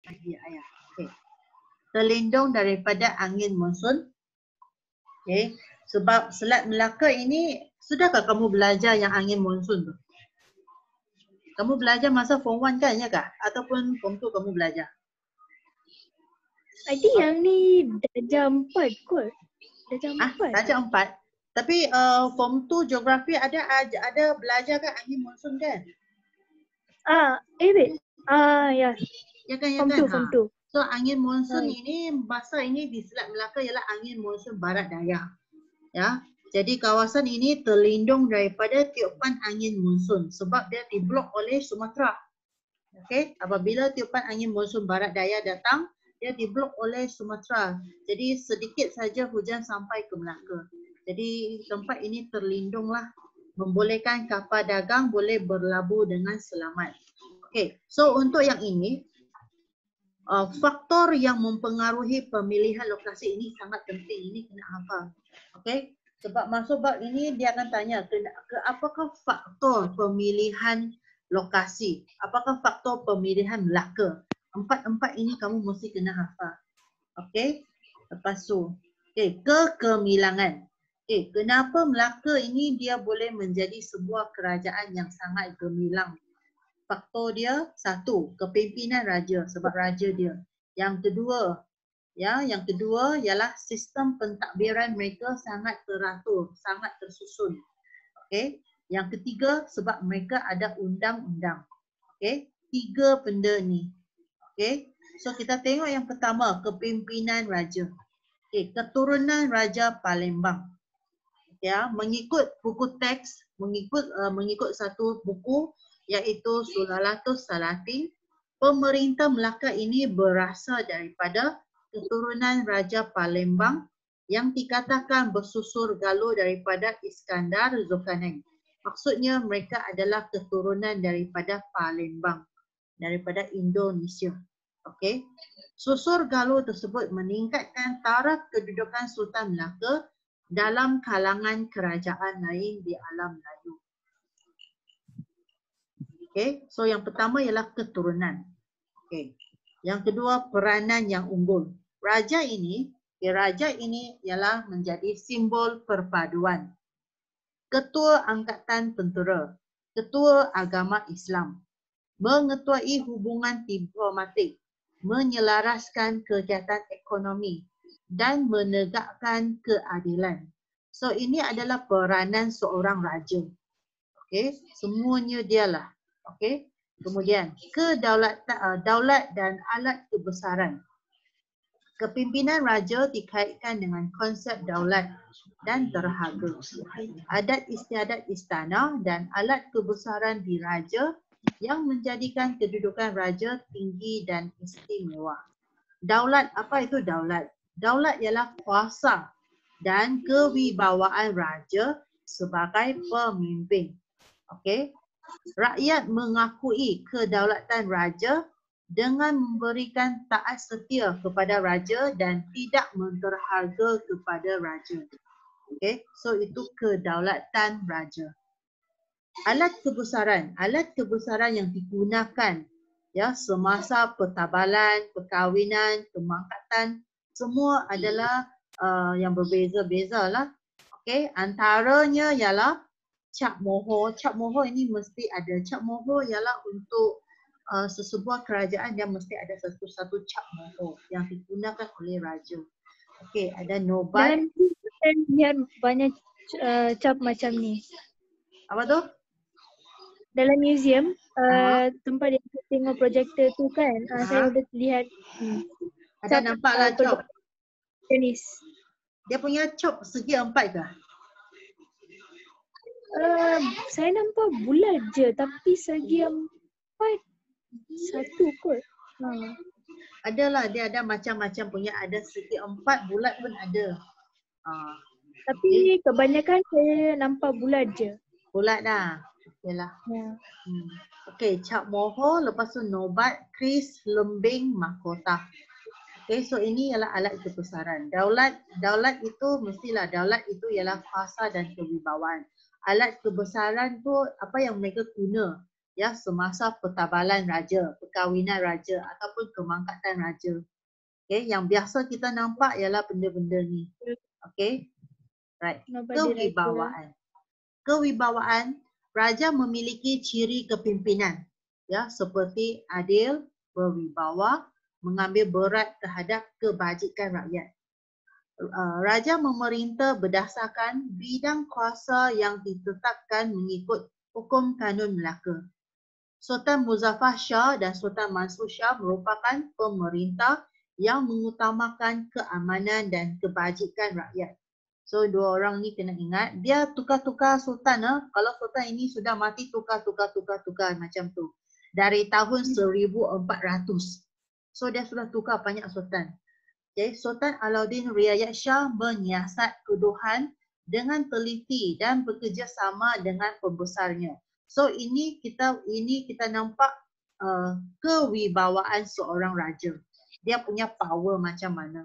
ayah. Okay. Terlindung daripada angin monsun. Okay. Sebab Selat Melaka ini, sudahkah kamu belajar yang angin monsun tu? Kamu belajar masa form 1 kan ya kak? Ataupun form 2 kamu belajar? I think yang ni darjah 4 kot. Darjah 4. Darjah 4. Tapi form 2 geografi ada belajar kan angin monsun kan? Wait. Ya. Ya kan, ya Form kan? 2, form 2. So angin monsun ini, bahasa ini di Selat Melaka ialah angin monsun barat daya. Ya. Jadi kawasan ini terlindung daripada tiupan angin monsun sebab dia diblok oleh Sumatera. Okey, apabila tiupan angin monsun barat daya datang, dia diblok oleh Sumatera. Jadi sedikit saja hujan sampai ke Melaka. Jadi tempat ini terlindunglah, membolehkan kapal dagang boleh berlabuh dengan selamat. Okey, so untuk yang ini, faktor yang mempengaruhi pemilihan lokasi ini sangat penting. Ini kena hafal. Okey, sebab masuk bab ini dia akan tanya apakah faktor pemilihan lokasi, apakah faktor pemilihan Melaka. Empat ini kamu mesti kena hafal. Okey, lepas tu kegemilangan. Kenapa Melaka ini dia boleh menjadi sebuah kerajaan yang sangat gemilang? Faktor dia, satu, kepimpinan raja sebab raja dia. Yang kedua, yang kedua ialah sistem pentadbiran mereka sangat teratur, sangat tersusun. Okey. Yang ketiga, sebab mereka ada undang-undang. Okey. 3 benda ni. Okey. So kita tengok yang pertama, kepimpinan raja. Okey, keturunan Raja Palembang. Ya, mengikut buku teks, mengikut satu buku iaitu Sulalatus Salatin, pemerintah Melaka ini berasal daripada keturunan Raja Palembang yang dikatakan bersusur galuh daripada Iskandar Zulkarnain. Maksudnya mereka adalah keturunan daripada Palembang, daripada Indonesia. Okey. Susur galuh tersebut meningkatkan taraf kedudukan Sultan Melaka dalam kalangan kerajaan lain di alam Melayu. Okey, so yang pertama ialah keturunan. Okey. Yang kedua, peranan yang unggul. Raja ini ialah menjadi simbol perpaduan. Ketua Angkatan Tentera, Ketua Agama Islam, mengetuai hubungan diplomatik, menyelaraskan kegiatan ekonomi dan menegakkan keadilan. So ini adalah peranan seorang raja. Okey, semuanya dialah. Okey. Kemudian daulat dan alat kebesaran. Kepimpinan raja dikaitkan dengan konsep daulat dan terhaga. Adat istiadat istana dan alat kebesaran diraja yang menjadikan kedudukan raja tinggi dan istimewa. Daulat, apa itu daulat? Daulat ialah kuasa dan kewibawaan raja sebagai pemimpin. Okey. Rakyat mengakui kedaulatan raja dengan memberikan taat setia kepada raja dan tidak menterharga kepada raja. Okey, so itu kedaulatan raja. Alat kebesaran yang digunakan ya semasa pertabalan, perkahwinan, pemangkatan, semua adalah yang berbeza-beza lah. Okey, antaranya ialah cap mohor. Cap mohor ini mesti ada. Cap mohor ialah untuk sesebuah kerajaan yang mesti ada satu cap mohor yang digunakan oleh raja. Okey, ada nobat. Dan lihat banyak cap macam ni. Apa tu? Dalam museum, tempat yang saya tengok projektor tu kan, saya ada lihat ada nampaklah cap. Jenis. Dia punya cap segi 4 ke? Saya nampak bulat je tapi segi 4 satu kot. Adalah, dia ada macam-macam punya, ada segi 4 bulat pun ada. Tapi kebanyakan saya nampak bulat je. Bulat dah. Okeylah. Ya. Okey, cap mohor, lepas tu nobat, kris, lembing, mahkota. Okey, so ini ialah alat kebesaran. Daulat itu mestilah, daulat itu ialah kuasa dan kewibawaan. Alat kebesaran tu apa yang mereka guna? ya semasa pertabalan raja, perkahwinan raja ataupun kemangkatan raja. Okay, yang biasa kita nampak ialah benda-benda ni. Okay, right. Kenapa dia raja? Kewibawaan. Kewibawaan, raja memiliki ciri kepimpinan, ya, seperti adil, berwibawa, mengambil berat terhadap kebajikan rakyat. Raja memerintah berdasarkan bidang kuasa yang ditetapkan mengikut hukum kanun Melaka. Sultan Muzaffar Shah dan Sultan Mansur Shah merupakan pemerintah yang mengutamakan keamanan dan kebajikan rakyat. So dua orang ni kena ingat, dia tukar-tukar sultan. Kalau sultan ini sudah mati, tukar macam tu. Dari tahun 1400. So dia sudah tukar banyak sultan. Okay, Sultan Alauddin Riayat Shah menyiasat kedudukan dengan teliti dan bekerjasama dengan pembesarnya. So ini kita nampak kewibawaan seorang raja. Dia punya power macam mana.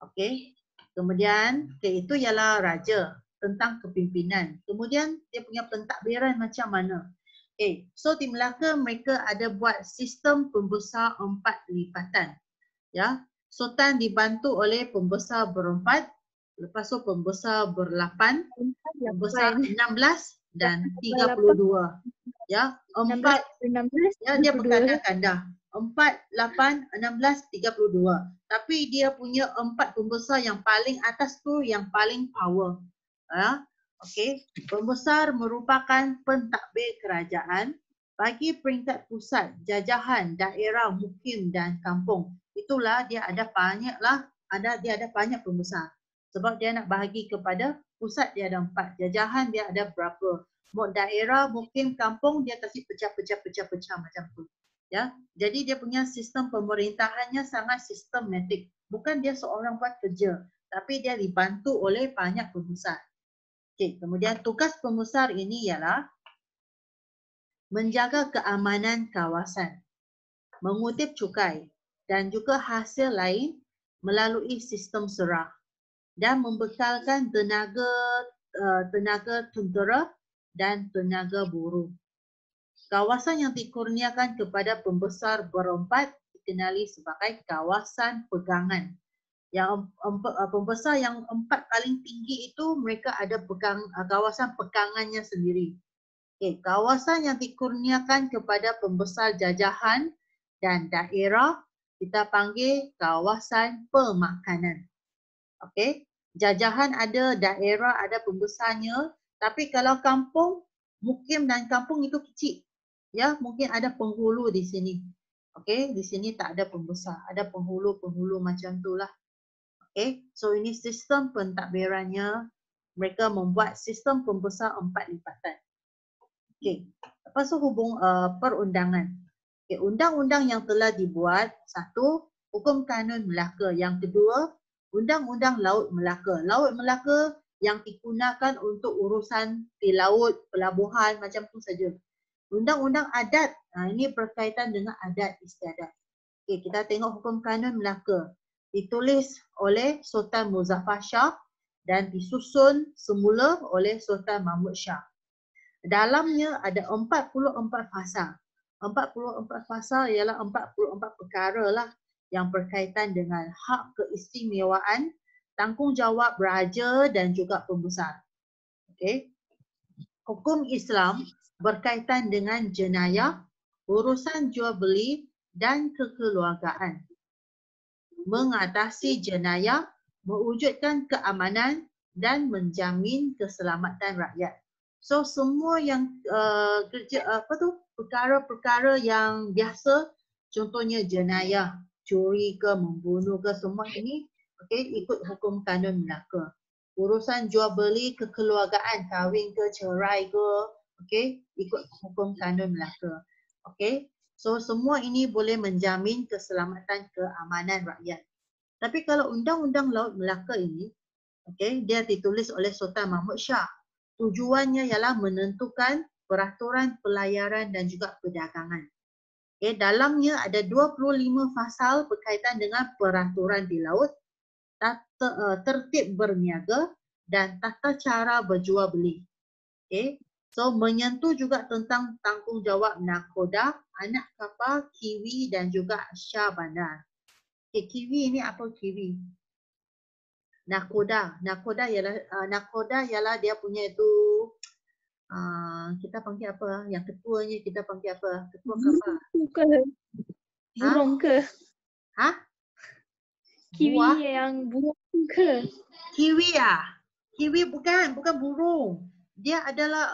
Okey. Kemudian itu ialah raja, tentang kepimpinan. Kemudian dia punya pentadbiran macam mana. Okay. So di Melaka mereka ada buat sistem pembesar 4 lipatan. Ya. Sultan dibantu oleh pembesar berempat, lepas tu pembesar berlapan, pembesar 16 dan 32. Ya, 4 ya, dia berkanda-kanda. 4, 8, 16, 32. Tapi dia punya 4 pembesar yang paling atas tu yang paling power. Ya, okey. Pembesar merupakan pentadbir kerajaan bagi peringkat pusat, jajahan, daerah, mukim dan kampung. Itulah dia ada banyak pembesar. Sebab dia nak bahagi kepada pusat dia ada 4, jajahan dia ada berapa. Daerah, mukim, kampung dia kasih pecah macam tu. Ya, jadi dia punya sistem pemerintahannya sangat sistematik. Bukan dia seorang buat kerja, tapi dia dibantu oleh banyak pembesar. Okey, kemudian tugas pembesar ini ialah menjaga keamanan kawasan, mengutip cukai dan juga hasil lain melalui sistem serah dan membekalkan tenaga tentera dan tenaga buruh. Kawasan yang dikurniakan kepada pembesar berempat dikenali sebagai kawasan pegangan. Yang pembesar yang 4 paling tinggi itu mereka ada kawasan pegangannya sendiri. Okay, kawasan yang dikurniakan kepada pembesar jajahan dan daerah kita panggil kawasan pemakanan. Okey, jajahan ada, daerah ada pembesarnya, tapi kalau kampung, mukim dan kampung itu kecil. Ya, mungkin ada penghulu di sini. Okey, di sini tak ada pembesar, ada penghulu macam itulah. Okey, so ini sistem pentadbirannya. Mereka membuat sistem pembesar 4 lipatan. Okey, lepas tu perundangan. Okay, undang-undang yang telah dibuat, 1, Hukum Kanun Melaka. Yang kedua, Undang-Undang Laut Melaka. Laut Melaka yang digunakan untuk urusan di laut, pelabuhan macam tu saja. Undang-Undang Adat, ini berkaitan dengan adat istiadat. Okay, kita tengok Hukum Kanun Melaka. Ditulis oleh Sultan Muzaffar Shah dan disusun semula oleh Sultan Mahmud Shah. Dalamnya ada 44 pasal. 44 pasal ialah 44 perkara lah yang berkaitan dengan hak keistimewaan, tanggungjawab raja dan juga pembesar. Okay. Hukum Islam berkaitan dengan jenayah, urusan jual beli dan kekeluargaan. Mengatasi jenayah, mewujudkan keamanan dan menjamin keselamatan rakyat. So semua yang perkara-perkara yang biasa, contohnya jenayah, curi ke, membunuh ke, semua ini ikut hukum kanun Melaka. Urusan jual beli, kekeluargaan, kahwin ke, cerai ke, ikut hukum kanun Melaka. So semua ini boleh menjamin keselamatan keamanan rakyat. Tapi kalau Undang-Undang Laut Melaka ini, dia ditulis oleh Sultan Mahmud Shah. Tujuannya ialah menentukan peraturan pelayaran dan juga perdagangan. Dalamnya ada 25 pasal berkaitan dengan peraturan di laut, tertib berniaga dan tata cara berjual beli. So menyentuh juga tentang tanggungjawab nakoda, anak kapal, kiwi dan juga syah bandar. Okay, kiwi ini apa kiwi? Nakoda. Nakoda ialah dia punya itu kita panggil apa? Yang ketuanya kita panggil apa? Ketua kapal. Bukan Ha? burung ke? Ha? Kiwi Buah? yang burung ke? Kiwi ah. Kiwi bukan burung. Dia adalah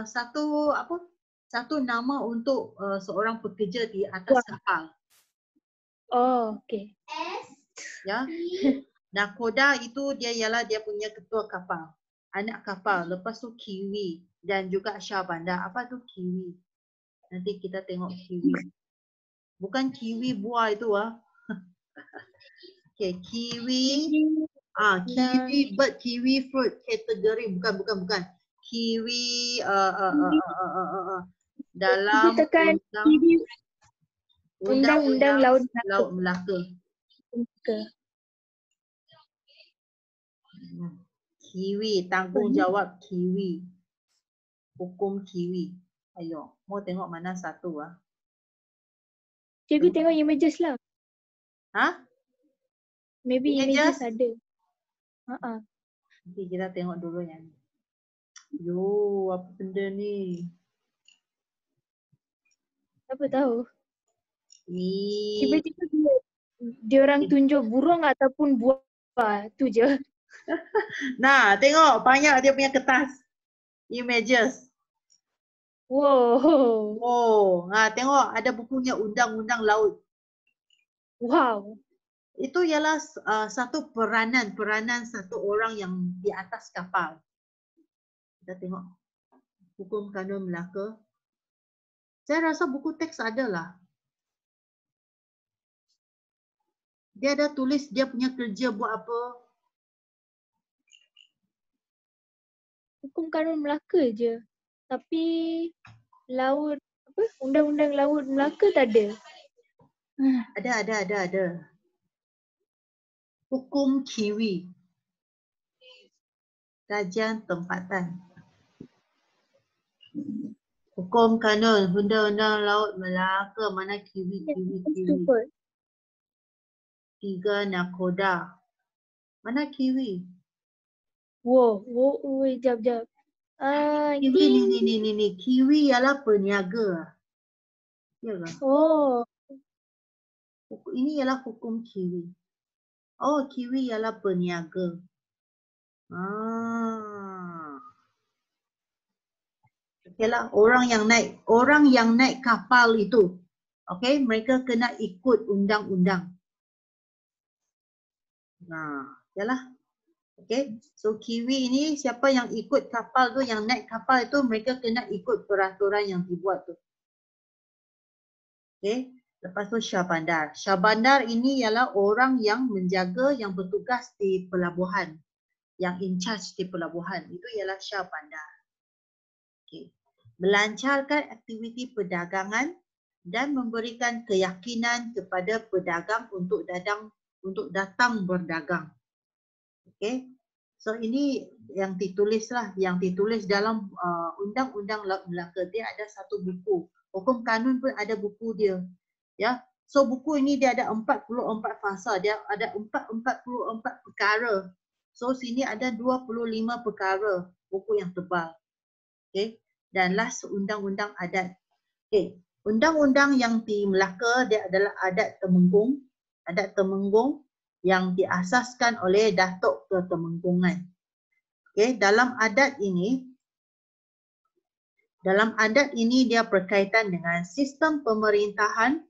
satu apa? Satu nama untuk seorang pekerja di atas Buah. kapal. Oh, okey. Ya. Nakoda itu dia ialah dia punya ketua kapal. Anak kapal. Lepas tu kiwi dan juga syah bandar. Apa tu kiwi? Nanti kita tengok kiwi. Bukan kiwi buah itu ah. Okay, kiwi. Kiwi bird, kiwi fruit kategori bukan. Kiwi dalam Kita tekan kiwi Undang-Undang Laut Melaka. ke. Kiwi, tanggungjawab kiwi. Hukum kiwi. Ayo, mau tengok mana satu ah? Cikgu tengok images lah. Ha? Maybe Images? images ada. Nanti kita tengok dulu yang ni. Yo, apa benda ni? Apa tahu. Ni. Tiba-tiba dia orang tunjuk burung ataupun buah. Tu je. Nah, tengok banyak dia punya kertas. Images. Wow. Oh, tengok ada bukunya Undang-Undang Laut. Wow. Itu ialah satu peranan satu orang yang di atas kapal. Kita tengok hukum kanun Melaka. Saya rasa buku teks ada lah. Dia ada tulis dia punya kerja buat apa. Hukum kanun Melaka je. Tapi laut apa? Undang-Undang Laut Melaka tak ada. Ada. Hukum kiwi. Kajian tempatan. Hukum kanun Undang-Undang Laut Melaka. Mana kiwi. Super. 3 nakoda. Mana kiwi? Wow. Jap. Kiwi ni. Kiwi ialah peniaga. Ya ke? Oh. Ini ialah hukum kiwi. Oh, kiwi ialah peniaga. Okeylah, orang yang naik kapal itu, okey, mereka kena ikut undang-undang. Yalah. Okey. So kiwi ini siapa yang ikut kapal tu, yang naik kapal itu mereka kena ikut peraturan yang dibuat tu. Okey. Lepas tu syah bandar. Syah bandar ini ialah orang yang menjaga, yang bertugas di pelabuhan. Yang in charge di pelabuhan. Itu ialah syah bandar. Okay. Melancarkan aktiviti perdagangan dan memberikan keyakinan kepada pedagang untuk datang berdagang. Okay. So ini yang ditulis dalam Undang-Undang Laut Melaka. Dia ada satu buku. Hukum kanun pun ada buku dia. Ya. So buku ini dia ada 44 fasa. Dia ada 44 perkara. So sini ada 25 perkara. Buku yang tebal. Okay. Dan last undang-undang adat. Okay. Undang-undang yang di Melaka dia adalah adat Temenggung. Adat Temenggung yang diasaskan oleh Datuk Ketemenggungan. Okay. Dalam adat ini dia berkaitan dengan sistem pemerintahan,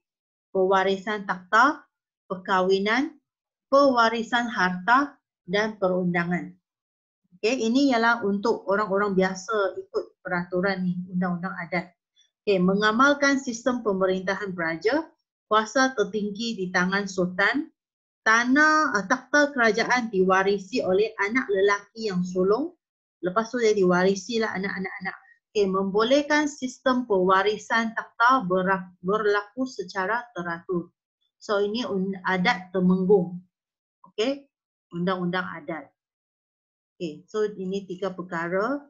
pewarisan takhta, perkahwinan, pewarisan harta dan perundangan. Okay, ini ialah untuk orang-orang biasa ikut peraturan ni, undang-undang adat. Okay, mengamalkan sistem pemerintahan beraja, kuasa tertinggi di tangan sultan, takhta kerajaan diwarisi oleh anak lelaki yang sulung, lepas tu dia diwarisilah anak-anak. Okay, membolehkan sistem pewarisan takhta berlaku secara teratur. So ini adat Temenggung. Okay, undang-undang adat. Okay, so ini 3 perkara.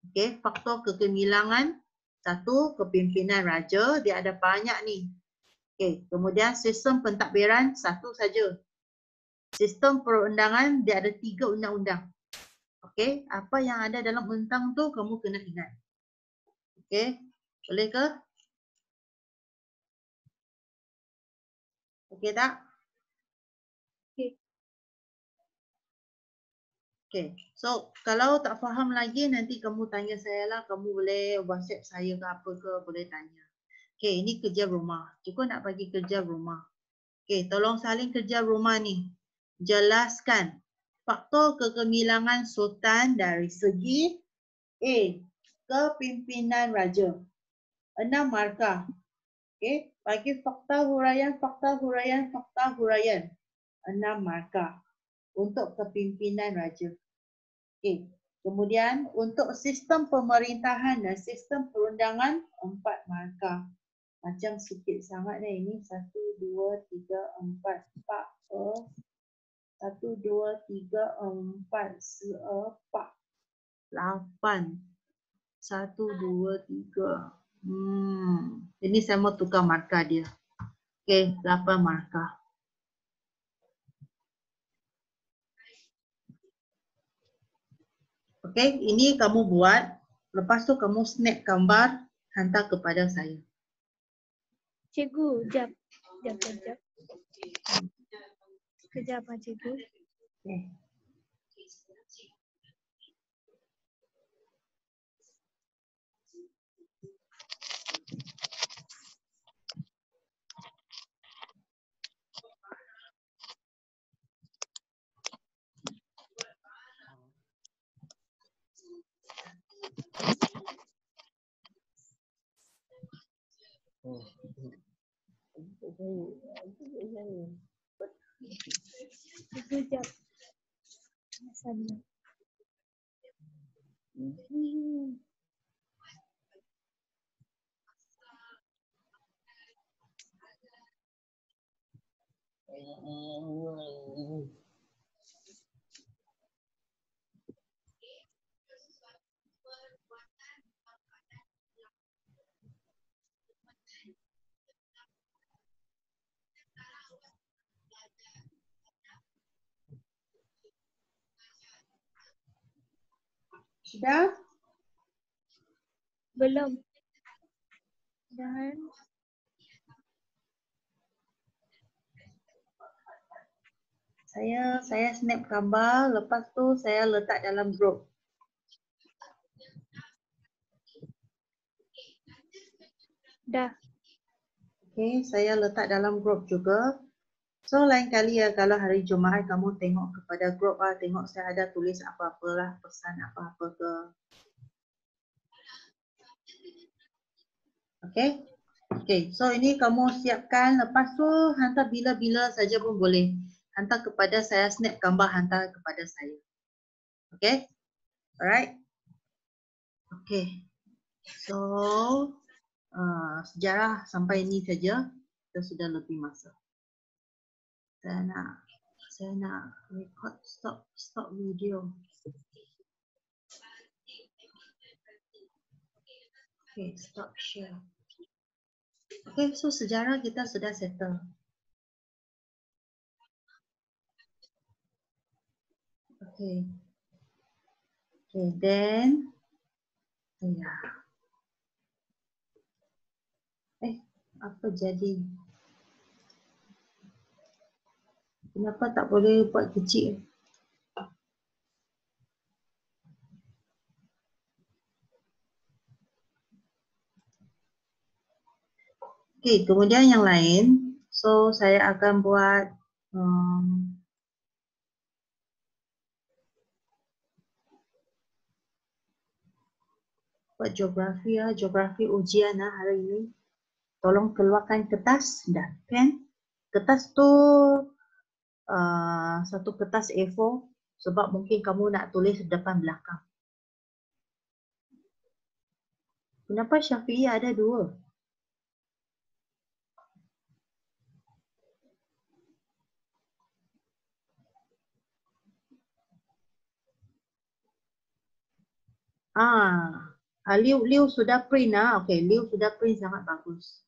Okey, faktor kegemilangan. Satu, kepimpinan raja. Dia ada banyak ni. Okey, kemudian sistem pentadbiran satu saja. Sistem perundangan dia ada 3 undang-undang. Okey, apa yang ada dalam undang tu kamu kena ingat. Okey, boleh ke? Okey tak? Okey. Okay, so kalau tak faham lagi nanti kamu tanya saya lah, kamu boleh WhatsApp saya ke apa ke, boleh tanya. Okay, ini kerja rumah. Cikgu nak bagi kerja rumah. Okay, tolong salin kerja rumah ni. Jelaskan faktor kegemilangan sultan dari segi A, kepimpinan raja. 6 markah. Okay, bagi fakta huraian, fakta huraian, fakta huraian. 6 markah untuk kepimpinan raja. Okay. Kemudian untuk sistem pemerintahan dan sistem perundangan 4 markah. Macam sikit sangat dah ini. 1, 2, 3, 4, 4. 1, 2, 3, 4, 8. 1, 2, 3. Ini saya mau tukar markah dia. Okay, 8 markah. Okay, ini kamu buat. Lepas tu kamu snap gambar, hantar kepada saya. Cikgu, jap. Kejap cikgu. Okay. Cikgu, jap. Sana. Sudah? Belum. Dan Saya snap gambar, lepas tu saya letak dalam grup. dah. Okay, saya letak dalam grup juga. So lain kali ya kalau hari Jumaat kamu tengok kepada grup lah, tengok saya ada tulis apa-apalah, pesan apa-apa ke. Okay? Okay, so ini kamu siapkan, lepas tu hantar bila-bila saja pun boleh. Hantar kepada saya, snap gambar hantar kepada saya. Okay? Alright? Okay. So, sejarah sampai ini saja. Kita sudah lebih masa. Saya nak record stop video. Okay, stop share. Okay, so sejarah kita sudah settle. Okay. Okay, then apa jadi? Kenapa tak boleh buat kecil? Okay, kemudian yang lain. So, saya akan buat buat geografi ya, geografi ujian hari ini. Tolong keluarkan kertas dan pen. Kertas tu satu kertas A4 sebab mungkin kamu nak tulis depan belakang. Kenapa Syafi'i ada 2? Liu sudah print. Okey, Liu sudah print, sangat bagus.